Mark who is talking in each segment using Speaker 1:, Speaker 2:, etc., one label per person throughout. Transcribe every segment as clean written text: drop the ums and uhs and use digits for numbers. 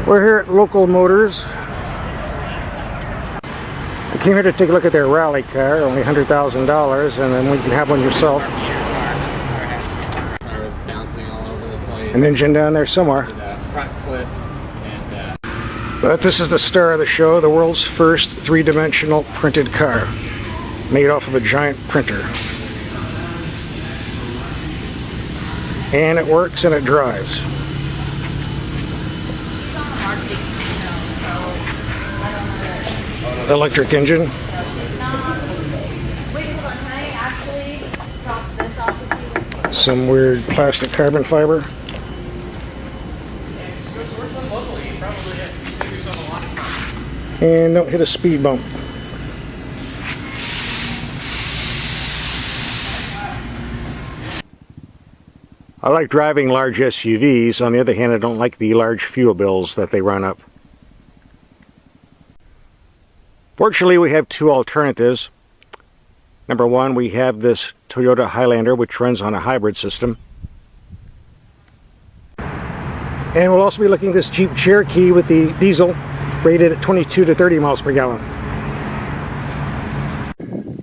Speaker 1: We're here at Local Motors. I came here to take a look at their rally car, only $100,000, and then we can have one yourself.
Speaker 2: I was bouncing all over the place.
Speaker 1: An engine down there somewhere.
Speaker 2: Front flip and
Speaker 1: But this is the star of the show, the world's first three-dimensional printed car, made off of a giant printer. And it works and it drives. Electric engine. Some weird plastic carbon fiber. And don't hit a speed bump. I like driving large SUVs. On the other hand, I don't like the large fuel bills that they run up. Fortunately, we have two alternatives. Number one, we have this Toyota Highlander, which runs on a hybrid system. And we'll also be looking at this Jeep Cherokee with the diesel, rated at 22 to 30 miles per gallon.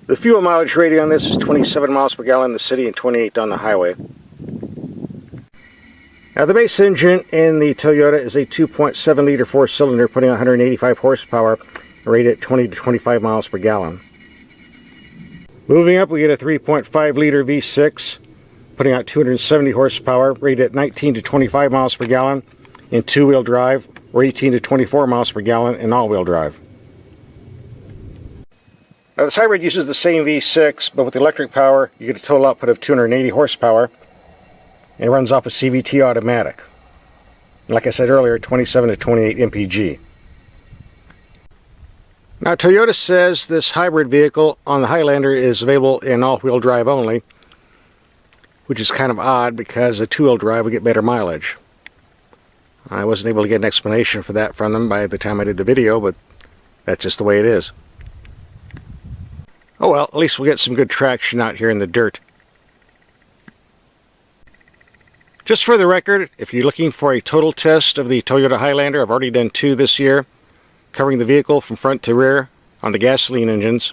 Speaker 1: The fuel mileage rating on this is 27 miles per gallon in the city and 28 on the highway. Now the base engine in the Toyota is a 2.7 liter four-cylinder, putting 185 horsepower, rated at 20 to 25 miles per gallon. Moving up, we get a 3.5 liter V6, putting out 270 horsepower, rated at 19 to 25 miles per gallon in two-wheel drive, or 18 to 24 miles per gallon in all-wheel drive. Now this hybrid uses the same V6, but with electric power, you get a total output of 280 horsepower, and it runs off a CVT automatic. Like I said earlier, 27 to 28 mpg. Now Toyota says this hybrid vehicle on the Highlander is available in all-wheel drive only, which is kind of odd because a two-wheel drive would get better mileage. I wasn't able to get an explanation for that from them by the time I did the video, but that's just the way it is. Oh well, at least we'll get some good traction out here in the dirt. Just for the record, if you're looking for a total test of the Toyota Highlander, I've already done two this year, covering the vehicle from front to rear on the gasoline engines.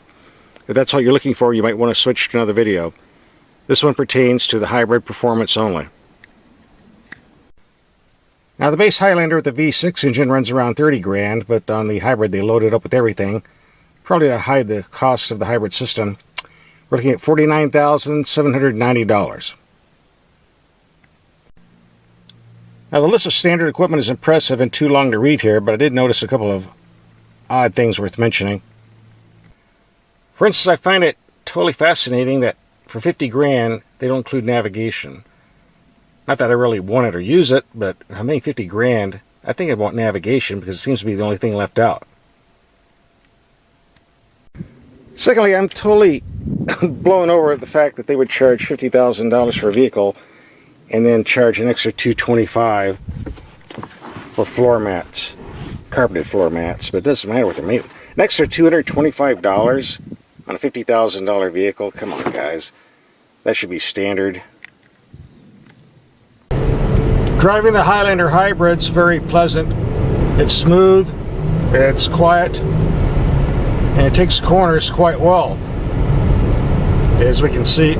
Speaker 1: If that's all you're looking for, you might want to switch to another video. This one pertains to the hybrid performance only. Now the base Highlander with the V6 engine runs around 30 grand, but on the hybrid they load it up with everything, probably to hide the cost of the hybrid system. We're looking at $49,790. Now the list of standard equipment is impressive and too long to read here, but I did notice a couple of odd things worth mentioning. For instance, I find it totally fascinating that for 50 grand they don't include navigation. Not that I really want it or use it, but how many 50 grand? I think I'd want navigation because it seems to be the only thing left out. Secondly, I'm totally blown over at the fact that they would charge $50,000 for a vehicle and then charge an extra $225 for floor mats, carpeted floor mats, but it doesn't matter what they're made with. An extra $225 on a $50,000 vehicle? Come on, guys. That should be standard. Driving the Highlander hybrid's very pleasant. It's smooth, it's quiet, and it takes corners quite well, as we can see.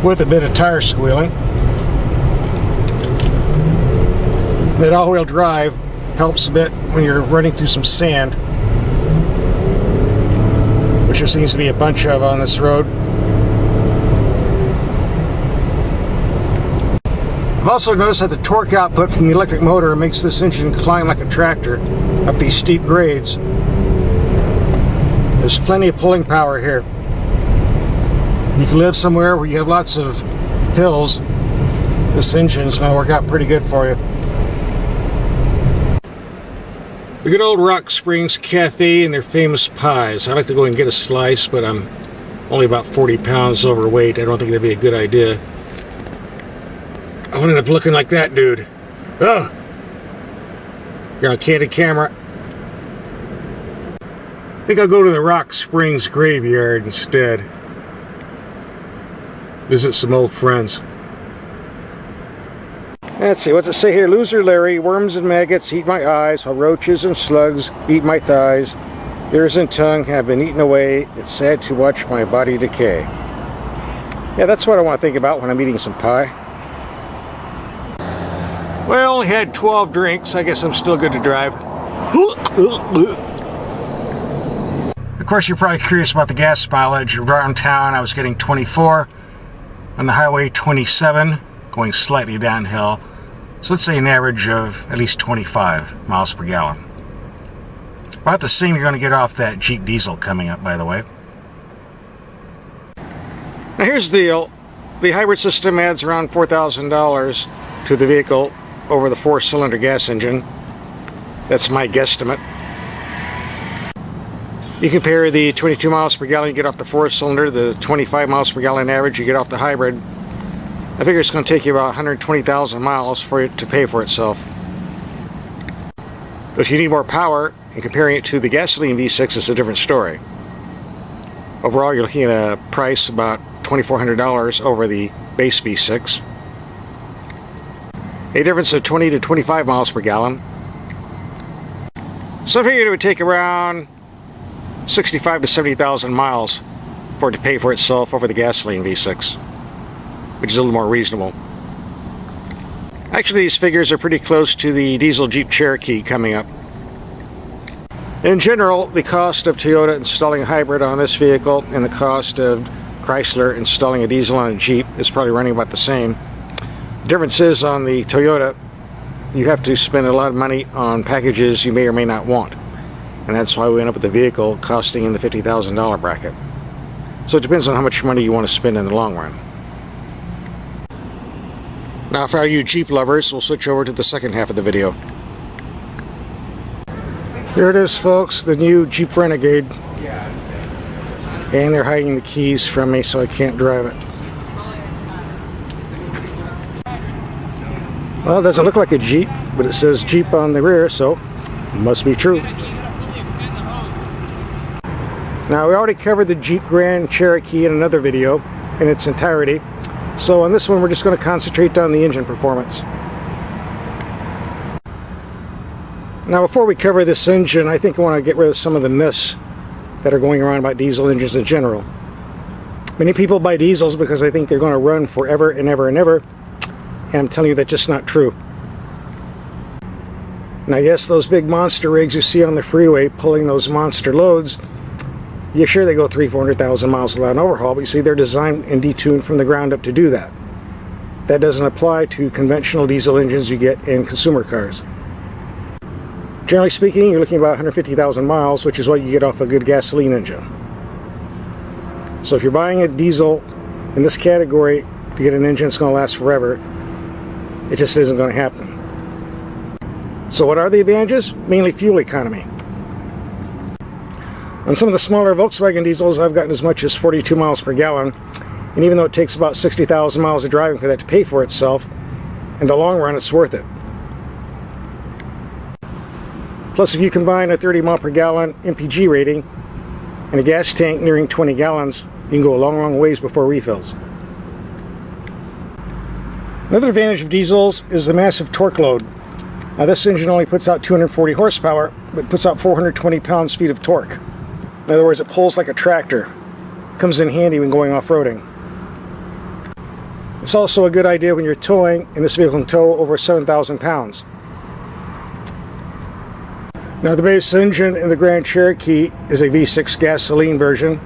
Speaker 1: With a bit of tire squealing. That all-wheel drive helps a bit when you're running through some sand, which there seems to be a bunch of on this road. I've also noticed that the torque output from the electric motor makes this engine climb like a tractor up these steep grades. There's plenty of pulling power here. If you live somewhere where you have lots of hills, this engine is going to work out pretty good for you. The good old Rock Springs Cafe and their famous pies. I'd like to go and get a slice, but I'm only about 40 pounds overweight. I don't think that'd be a good idea. I won't end up looking like that dude. Ugh! You're on candid camera. think I'll go to the Rock Springs graveyard instead. Visit some old friends. Let's see, what's it say here? Loser Larry, worms and maggots eat my eyes, while roaches and slugs eat my thighs. Ears and tongue have been eaten away. It's sad to watch my body decay. Yeah, that's what I want to think about when I'm eating some pie. Well, I only had 12 drinks. I guess I'm still good to drive. Of course, you're probably curious about the gas mileage. Around town, I was getting 24. On the highway, 27, going slightly downhill. So let's say an average of at least 25 miles per gallon. About the same you're going to get off that Jeep diesel coming up, by the way. Now here's the deal. The hybrid system adds around $4,000 to the vehicle over the 4-cylinder gas engine. That's my guesstimate. You compare the 22 miles per gallon you get off the 4-cylinder, the 25 miles per gallon average you get off the hybrid. I figure it's going to take you about 120,000 miles for it to pay for itself. But if you need more power, and comparing it to the gasoline V6 is a different story. Overall, you're looking at a price about $2,400 over the base V6. A difference of 20 to 25 miles per gallon. So I figured it would take around 65 to 70,000 miles for it to pay for itself over the gasoline V6, which is a little more reasonable. Actually, these figures are pretty close to the diesel Jeep Cherokee coming up. In general, the cost of Toyota installing a hybrid on this vehicle and the cost of Chrysler installing a diesel on a Jeep is probably running about the same. The difference is on the Toyota, you have to spend a lot of money on packages you may or may not want. And that's why we end up with the vehicle costing in the $50,000 bracket. So it depends on how much money you want to spend in the long run. Now for all you Jeep lovers, we'll switch over to the second half of the video. Here it is, folks, the new Jeep Renegade. And they're hiding the keys from me so I can't drive it. Well, it doesn't look like a Jeep, but it says Jeep on the rear, so it must be true. Now, we already covered the Jeep Grand Cherokee in another video in its entirety, so on this one we're just going to concentrate on the engine performance. Now, before we cover this engine, I think I want to get rid of some of the myths that are going around about diesel engines in general. Many people buy diesels because they think they're going to run forever and ever and ever, and I'm telling you that's just not true. Now, yes, those big monster rigs you see on the freeway pulling those monster loads, yeah, sure, they go 300,000-400,000 miles without an overhaul, but you see they're designed and detuned from the ground up to do that. That doesn't apply to conventional diesel engines you get in consumer cars. Generally speaking, you're looking at about 150,000 miles, which is what you get off a good gasoline engine. So if you're buying a diesel in this category to get an engine that's going to last forever, it just isn't going to happen. So what are the advantages? Mainly fuel economy. On some of the smaller Volkswagen diesels, I've gotten as much as 42 miles per gallon, and even though it takes about 60,000 miles of driving for that to pay for itself, in the long run it's worth it. Plus, if you combine a 30 mile per gallon MPG rating and a gas tank nearing 20 gallons, you can go a long ways before refills. Another advantage of diesels is the massive torque load. Now, this engine only puts out 240 horsepower, but puts out 420 pounds-feet of torque. In other words, it pulls like a tractor. Comes in handy when going off-roading. It's also a good idea when you're towing, and this vehicle can tow over 7,000 pounds. Now, the base engine in the Grand Cherokee is a V6 gasoline version.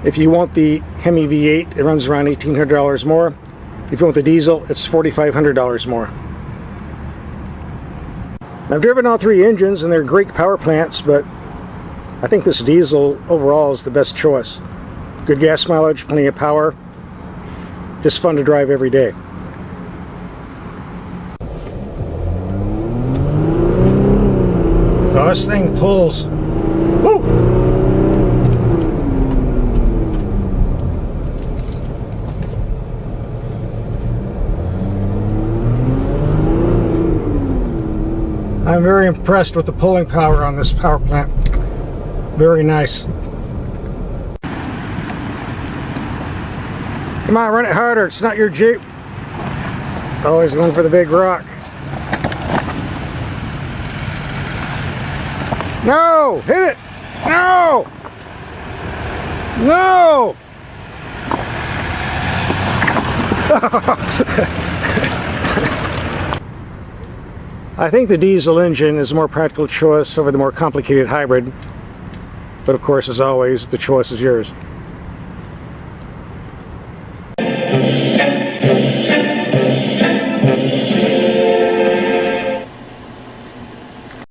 Speaker 1: If you want the Hemi V8, it runs around $1,800 more. If you want the diesel, it's $4,500 more. Now, I've driven all three engines, and they're great power plants, but I think this diesel overall is the best choice. Good gas mileage, plenty of power, just fun to drive every day. Oh, this thing pulls. Woo! I'm very impressed with the pulling power on this power plant. Very nice. Come on, run it harder. It's not your Jeep. Always going for the big rock. No! Hit it! No! No! I think the diesel engine is a more practical choice over the more complicated hybrid. But of course, as always, the choice is yours.